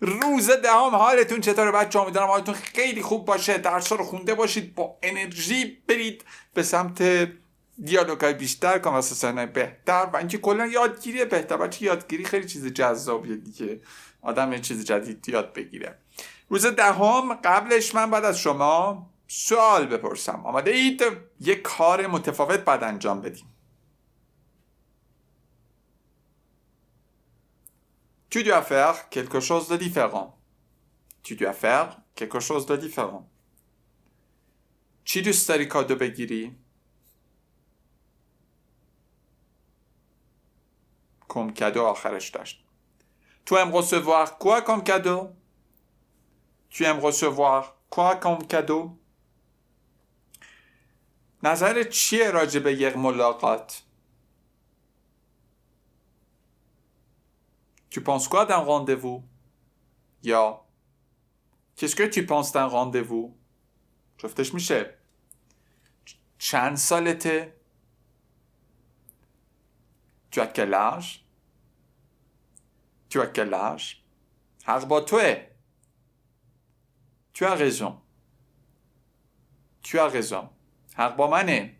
روز دهم حالتون چطوره بچه‌ها؟ امیدوارم حالتون خیلی خوب باشه. درس‌ها رو خونده باشید، با انرژی برید به سمت دیالوگای بیشتر، کانورسیشن‌های بهتر و اینکه کلا یادگیری بهتر. بچه یادگیری خیلی چیز جذابیه دیگه، آدم یه چیز جدید یاد بگیره. روز دهم قبلش من بعد از شما سوال بپرسم. آماده اید؟ یک کار متفاوت بعد انجام بدیم. Tu dois faire quelque chose de différent. Tu dois faire quelque chose de différent. چی دوست داری کادو بگیری؟ Comme cadeau آخرش داشت. Tu aimes recevoir quoi comme cadeau? Tu aimes recevoir quoi comme cadeau? نظرت چیه راجع به یک ملاقات؟ Tu penses quoi d'un rendez-vous? یا Qu'est-ce que tu penses d'un rendez-vous? جفتش میشه چند سالته؟ Tu as quel âge? Tu as quel âge? حق با توه. Tu as raison. Tu as raison. حق با منه.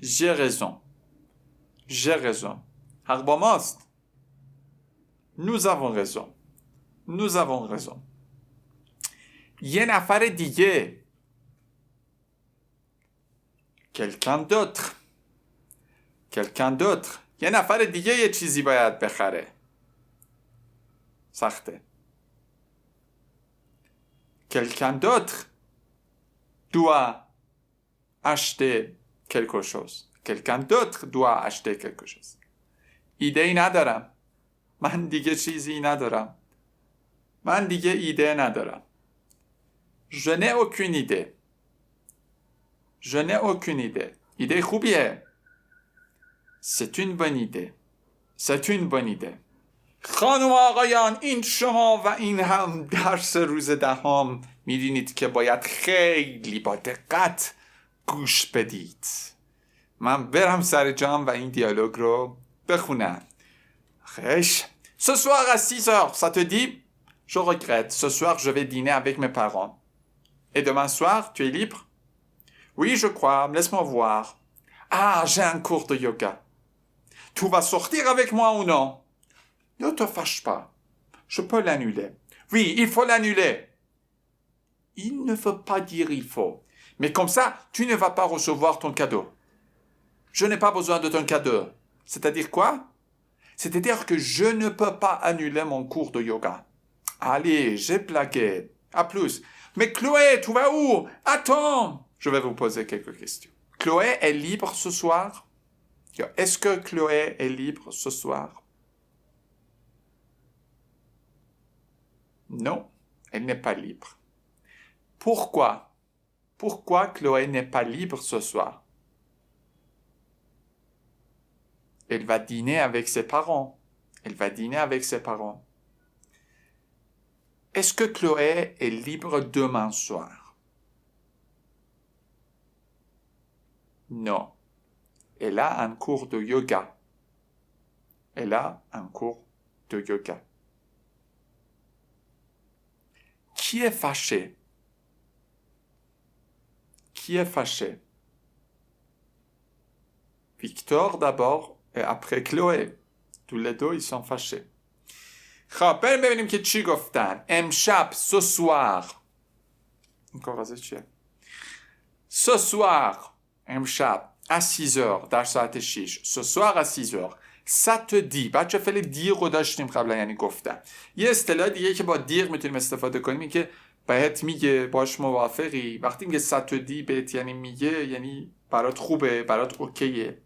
J'ai raison. J'ai raison. حق با ماست. Nous avons raison. Nous avons raison. یه نفر دیگه. Quelqu'un d'autre. Quelqu'un d'autre. یه نفر دیگه یه چیزی باید بخره. سخته. Quelqu'un d'autre doit acheter quelque chose. Quelqu'un d'autre doit acheter quelque chose. ایده ای ندارم. من دیگه چیزی ندارم. من دیگه ایده ندارم. Je n'ai aucune idée. Je n'ai aucune idée. ایده خوبیه. C'est une bonne idée. C'est une bonne idée. خانم و آقایان، این شما و این هم درس روز دهم. میدونید که باید خیلی با دقت گوش بدید. من برم سر جام و این دیالوگ رو بخونم. خیش. Ce soir à 6h, ça te dit? Je regrette. Ce soir, je vais dîner avec mes parents. Et demain soir, tu es libre? Oui, je crois. Laisse-moi voir. Ah, j'ai un cours de yoga. Tu vas sortir avec moi ou non? Ne te fâche pas. Je peux l'annuler. Oui, il faut l'annuler. Il ne faut pas dire il faut. Mais comme ça, tu ne vas pas recevoir ton cadeau. Je n'ai pas besoin de ton cadeau. C'est-à-dire quoi? C'est-à-dire que je ne peux pas annuler mon cours de yoga. Allez, j'ai blagué. À plus. Mais Chloé, tu vas où? Attends. Je vais vous poser quelques questions. Chloé est libre ce soir? Est-ce que Chloé est libre ce soir? Non, elle n'est pas libre. Pourquoi? Pourquoi Chloé n'est pas libre ce soir? Elle va dîner avec ses parents. Elle va dîner avec ses parents. Est-ce que Chloé est libre demain soir? Non. Elle a un cours de yoga. Elle a un cours de yoga. Qui est fâché? Qui est fâché? Victor d'abord et après Chloé. Tous les deux, ils sont fâchés. خب بریم ببینیم که چی گفتن. امشب ce soir. این کاغذه چیه؟ Ce soir. امشب. À 6h. در ساعت 6. Ce soir à 6h. Ça te dit. بچه فعل دیر رو داشتیم قبلا، یعنی گفتن. یه اصطلاح دیگه که با دیر میتونیم استفاده کنیم این که بهت میگه، باش موافقی. وقتی میگه ça te dit بهت یعنی میگه، یعنی برات خوبه، برات اوکیه.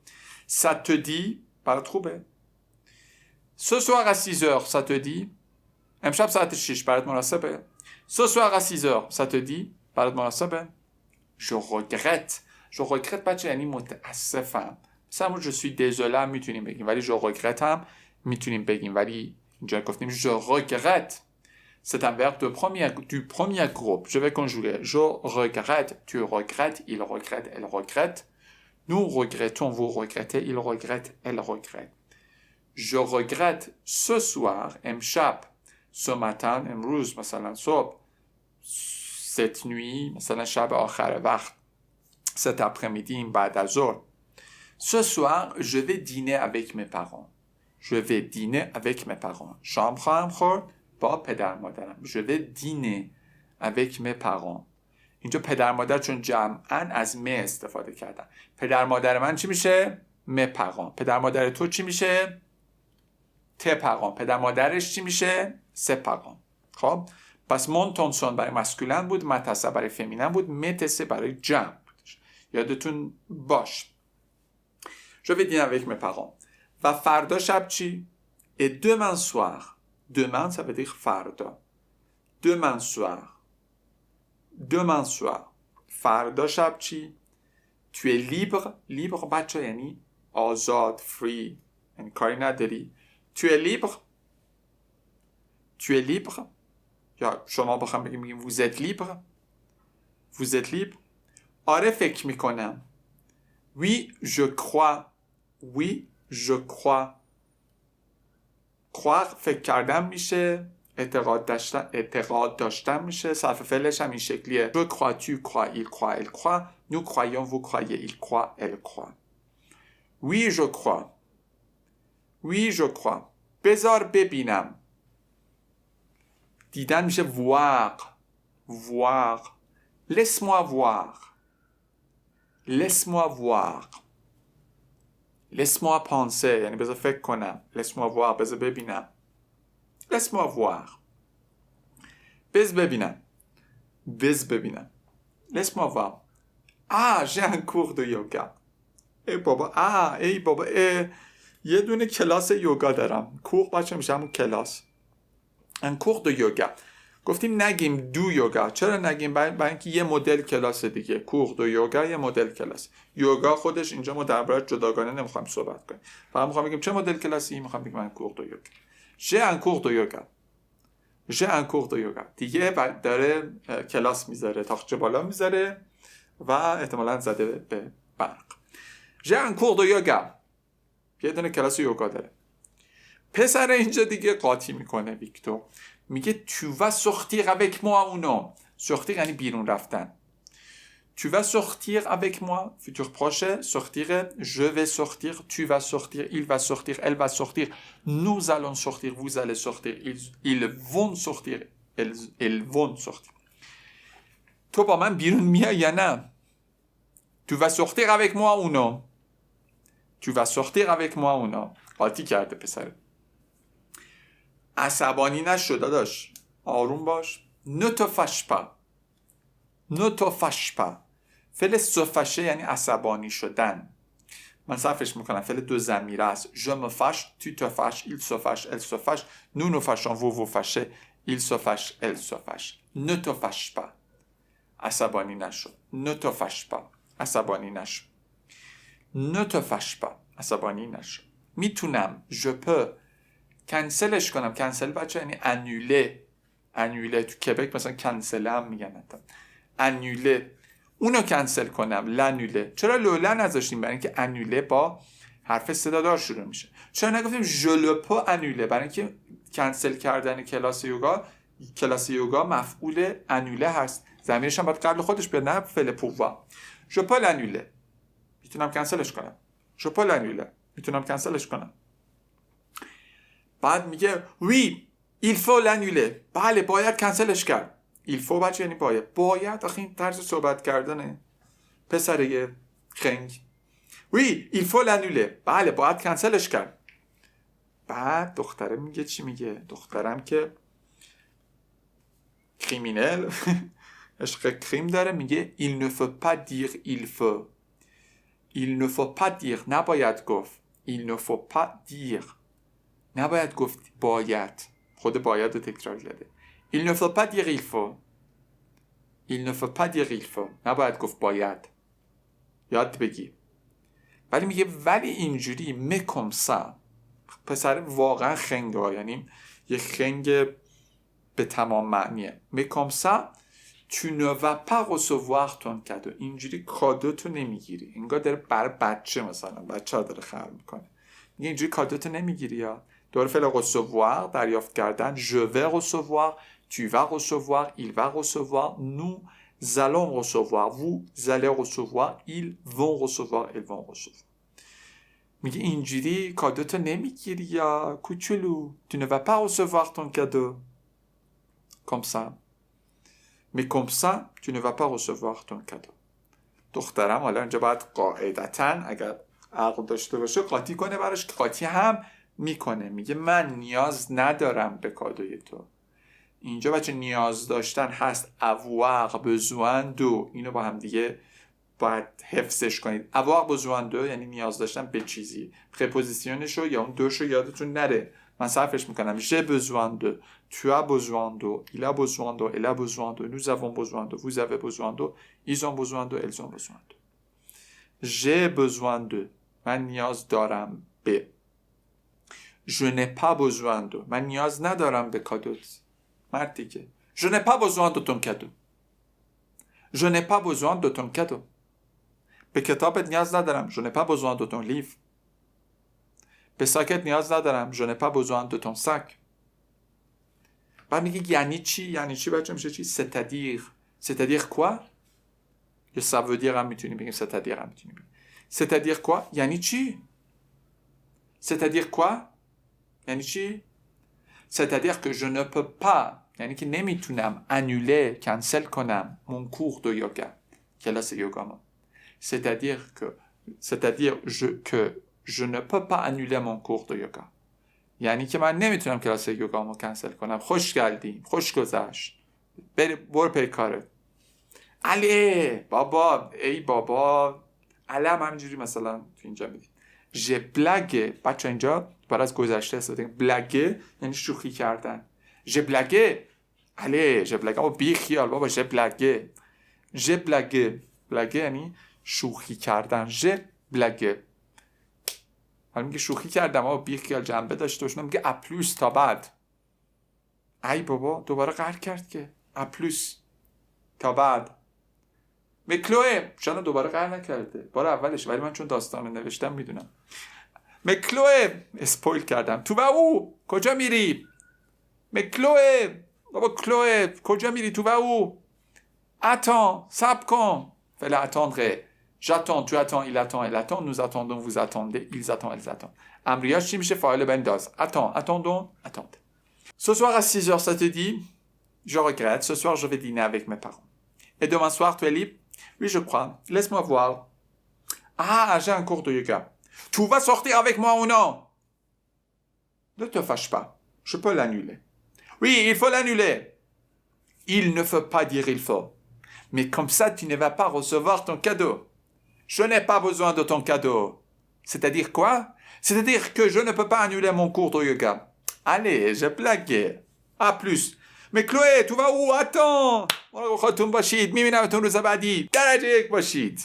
Ça te dit برات خوبه. Ce soir à 6h, ça te dit? امشب ساعت 6 برات مناسبه؟ Ce soir à 6h, ça te dit? برات مناسبه؟ Je regrette. Je regrette بچه یعنی متاسفم. مثلا je suis désolé میتونیم بگیم، ولی je regrette هم میتونیم بگیم، ولی اینجا گفتیم je regrette. C'est un verbe du premier groupe. Je vais conjuguer. Je regrette, tu regrettes, il regrette, elle regrette. Nous regrettons, vous regrettez, il regrette, elle regrette. Je regrette ce soir, امشب, ce matin امروز مثلا صبح cette nuit مثلا شب آخر وقت cet après-midi بعد از ظهر ce soir je vais dîner avec mes parents je vais dîner avec mes parents شام خواهم خورد با پدر مادرم je vais dîner avec mes parents اینجا پدر مادر چون جمعاً از می استفاده کردن پدر مادر من چی میشه؟ mes parents پدر مادر تو چی میشه؟ tes parents پدر مادرش چی میشه؟ ses parents خب پس mon ton son برای مسکولن بود متسه برای فمینن بود متسه برای جمع بودش یادتون باش je vais dîner avec mes parents و فردا شب چی؟ et demain soir demain ça veut dire فردا demain soir فردا شب چی؟ tu es libre بچه یعنی آزاد free یعنی کاری نداری tu es libre یا شما بخوام بگیم vous êtes libre آره فکر میکنم oui je crois croire فکر کردن میشه اعتقاد داشتن میشه صرف فعلش هم این شکلیه je crois tu crois il croit elle croit nous croyons vous croyez il croit elle croit oui je crois بذار ببینم دیدن میشه voir laisse-moi penser یعنی بذار فکر کنم laisse-moi voir بذار ببینم laisse-moi voir بذار ببینم laisse-moi voir j'ai un cours de yoga ای بابا یه دونه کلاس یوگا دارم کور بچه میشه همون کلاس un cours de yoga گفتیم نگیم دو یوگا چرا نگیم برای اینکه یه مدل کلاس دیگه کور دو یوگا یه مدل کلاس یوگا خودش اینجا ما دربارش جداگانه نمیخوایم صحبت کنیم فقط میخوام بگیم چه مدل کلاسی میخوام بگم من کور دو یوگا j'ai un cours de yoga دیگه داره کلاس میذاره تاخچه بالا میذاره و احتمالاً زده به برق j'ai un cours de yoga یه دونه کلاس یوگا داره پسر اینجا دیگه قاطی میکنه ویکتور میگه tu vas sortir avec moi ou non sortir یعنی بیرون رفتن tu vas sortir avec moi futur proche sortir je vais sortir tu vas sortir il va sortir elle va sortir nous allons sortir vous allez sortir ils vont sortir elles vont sortir تو با من بیرون میای یا نه tu vas sortir avec moi ou non tu vas sortir avec moi ou non قاطی کرده پسر عصبانی نشو داداش آروم باش ne te fâche pas فعل se fâcher یعنی عصبانی شدن من صرفش میکنم فعل دو ضمیره است je me fâche tu te fâches il se fâche elle se fâche nous nous fâchons vous vous fâchez il se fâche elle se fâche ne te fâche pas عصبانی نشو ne te fâche pas عصبانی نشو ne te fâche pas عصبانی نشو میتونم je peux کنسلش کنم کنسل بچه یعنی انوله تو کبک مثلا کنسل هم میگن انوله اونو کنسل کنم لانوله چرا لوله نذاشتیم برای اینکه انوله با حرف صدادار شروع میشه چرا نگفتیم ژلوپو انوله برای اینکه کنسل کردن کلاس یوگا مفعول انوله هست ضمیرش هم باید قبل خودش بیاد نه فعل پووا ژپو لانوله میتونم کنسلش کنم ژپو لانوله میتونم کنسلش کنم بعد میگه oui il faut l'annuler بله باید کنسلش کرد il faut بچه یعنی باید آخه این طرز صحبت کردنه پسره خنگ oui il faut l'annuler بله باید کنسلش کرد بعد دختره میگه چی میگه دخترم که کریمینل عشق کریم داره میگه il ne faut pas dire il faut pas dire نباید گفت il ne faut pas dire نباید گفت باید خود باید رو تکرار کرده il ne faut pas dire il faut نباید گفت باید یاد بگی ولی میگه ولی اینجوری میکم سا پسر واقعا خنگه یعنی یه خنگ به تمام معنیه میکم سا tu ne vas pas recevoir ton cadeau اینجوری کادو تو نمیگیری انگار داره برای بچه مثلا بچه ها داره خرج میکنه میگه اینجوری کادو تو نمیگیری یا دوباره فعل recevoir دریافت کردن. je vais recevoir, tu vas recevoir, il va recevoir, nous allons recevoir, vous allez recevoir, ils vont recevoir, elles vont recevoir. میگه اینجوری کادوتو نمیگیری یا کوچولو. tu ne vas pas recevoir ton cadeau comme ça. mais comme ça tu ne vas pas recevoir ton cadeau. دخترم حالا اینجا باید قاعدتاً اگر عقل داشته باشه قاطی کنه براش، قاطی هم میکنه. میگه من نیاز ندارم به کادوی تو. اینجا بچه نیاز داشتن هست avoir besoin de. اینو با هم دیگه باید حفظش کنید. avoir besoin de یعنی نیاز داشتن به چیزی. پرپوزیشنشو یا اون دوشو یادتون نره. من صرفش میکنم. j'ai besoin de, tu as besoin de, il a besoin de, elle a besoin de, nous avons besoin de, vous avez besoin de, ils ont besoin de, elles ont besoin de. j'ai besoin de من نیاز دارم به. je n'ai pas besoin de من نیاز ندارم به کادوت. مرد دیگه. je n'ai pas besoin de ton cadeau. je n'ai pas besoin de ton cadeau. به کتابت نیاز ندارم. je n'ai pas besoin de ton livre. به ساکت نیاز ندارم. je n'ai pas besoin de ton sac. بعد میگه یعنی چی؟ یعنی چی بچه میشه چی؟ c'est-à-dire quoi؟ یا ça veut dire هم میتونیم بگیم c'est-à-dire هم میتونیم بگیم. c'est-à-dire quoi؟ یعنی چی؟ c'est-à-dire quoi؟ یعنی چی؟ c'est-à-dire que je ne peux pas یعنی که نمیتونم annuler cancel کنم mon cours de yoga کلاس یوگامو. c'est-à-dire que je ne peux pas annuler mon cours de yoga یعنی که من نمیتونم کلاس یوگامو کنسل کنم. خوش گردیم، خوش گذشت، برو پی کارت. علی بابا، ای بابا، علم همینجوری مثلا تو اینجا میدید. ژ بلگه بچه اینجا برای از گذشته استفاده کنیم. بلگه یعنی شوخی کردن. ژ بلگه علی ژ بلگه بابا بی خیال بابا ژ بلگه. ژ بلگه بلگه یعنی شوخی کردن. ژ بلگه حالا میگه شوخی کردم بابا بی خیال جنبه داشته باشه. میگه اپلوس تا بعد. ای بابا دوباره قهر کرد که اپلوس تا بعد. مکلوه شاید دوباره قهر نکرده بار اولش، ولی من چون داستان نوشتم میدونم. مکلوه اسپویل کردم. تو و او کجا میری؟ مکلوه بابا کلوه کجا میری؟ تو و او اتان سب کن. فعل اتاندره. j'attends, tu attends, il attend, elle attend, nous attendons, vous attendez, ils attendent, elles attendent. امریاش چی میشه؟ فاعل بنداز. attends, attendons, attendez. Ce soir à 6h, ça te dit? Je regrette, ce soir je vais dîner avec mes parents. Et demain soir, tu es libre? Oui, je crois. Laisse-moi voir. Ah, j'ai un cours de yoga. Tu vas sortir avec moi ou non? Ne te fâche pas. Je peux l'annuler. Oui, il faut l'annuler. Il ne faut pas dire il faut. Mais comme ça, tu ne vas pas recevoir ton cadeau. Je n'ai pas besoin de ton cadeau. C'est-à-dire quoi? C'est-à-dire que je ne peux pas annuler mon cours de yoga. Allez, j'ai blagué. À plus. Mais Chloé, tu vas où? Attends. خودتون باشید. میبینمتون روز بعدی. درجه 1 باشید.